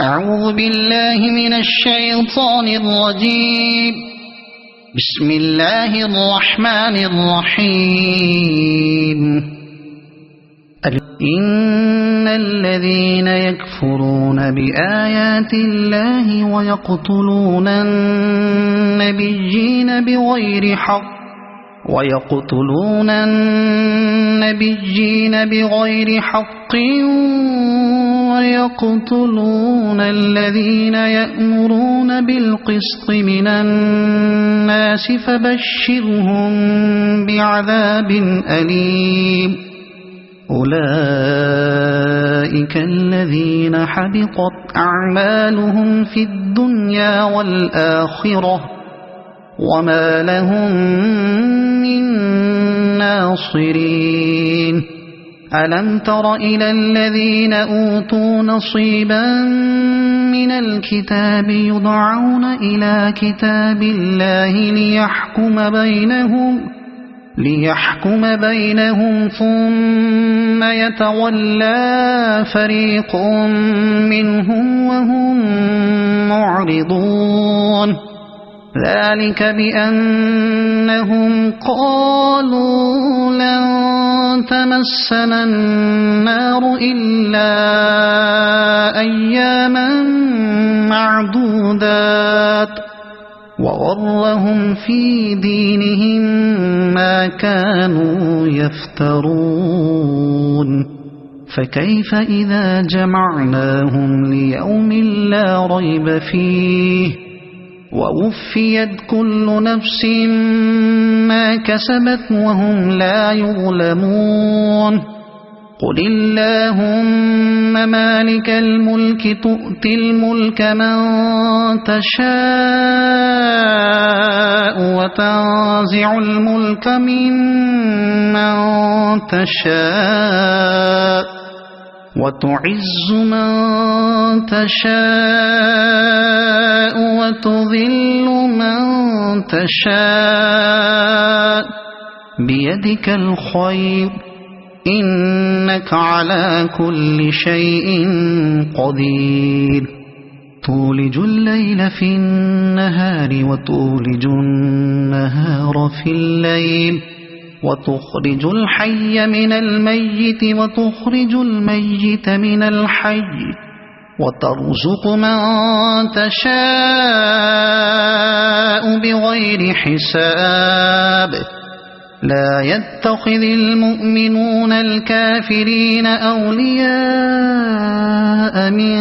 أعوذ بالله من الشيطان الرجيم. بسم الله الرحمن الرحيم. إن الذين يكفرون بآيات الله ويقتلون النبيين بغير حق ويقتلون الذين يأمرون بالقسط من الناس فبشرهم بعذاب أليم. أولئك الذين حبطت أعمالهم في الدنيا والآخرة وما لهم من ناصرين. ألم تر إلى الذين أوتوا نصيبا من الكتاب يدعون إلى كتاب الله ليحكم بينهم ثم يتولى فريق منهم وهم معرضون. ذلك بأنهم قالوا لن تمسنا النار إلا أياما معدودات وغرهم في دينهم ما كانوا يفترون. فكيف إذا جمعناهم ليوم لا ريب فيه ووفيت كل نفس ما كسبت وهم لا يظلمون. قل اللهم مالك الملك تؤتي الملك من تشاء وتنزع الملك ممن تشاء وتعز من تشاء وتذل من تشاء بيدك الخير إنك على كل شيء قدير. تولج الليل في النهار وتولج النهار في الليل وتخرج الحي من الميت وتخرج الميت من الحي وترزق من تشاء بغير حساب. لا يتخذ المؤمنون الكافرين أولياء من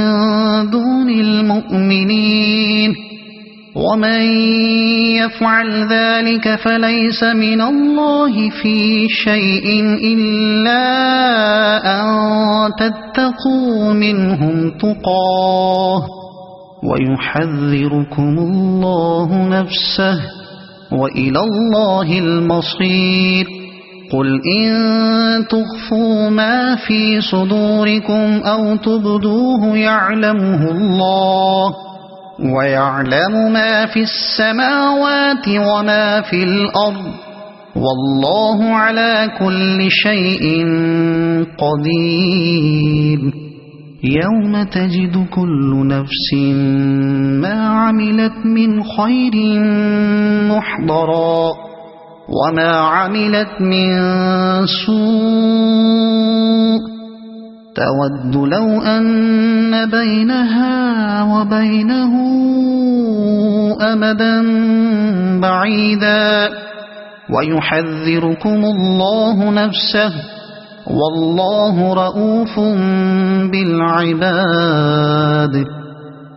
دون المؤمنين ومن يفعل ذلك فليس من الله في شيء إلا أن تتقوا منهم تقاه ويحذركم الله نفسه وإلى الله المصير. قل إن تخفوا ما في صدوركم أو تبدوه يعلمه الله ويعلم ما في السماوات وما في الأرض والله على كل شيء قدير. يوم تجد كل نفس ما عملت من خير محضرا وما عملت من سوء تود لو أن بينها وبينه أمدا بعيدا ويحذركم الله نفسه والله رؤوف بالعباد.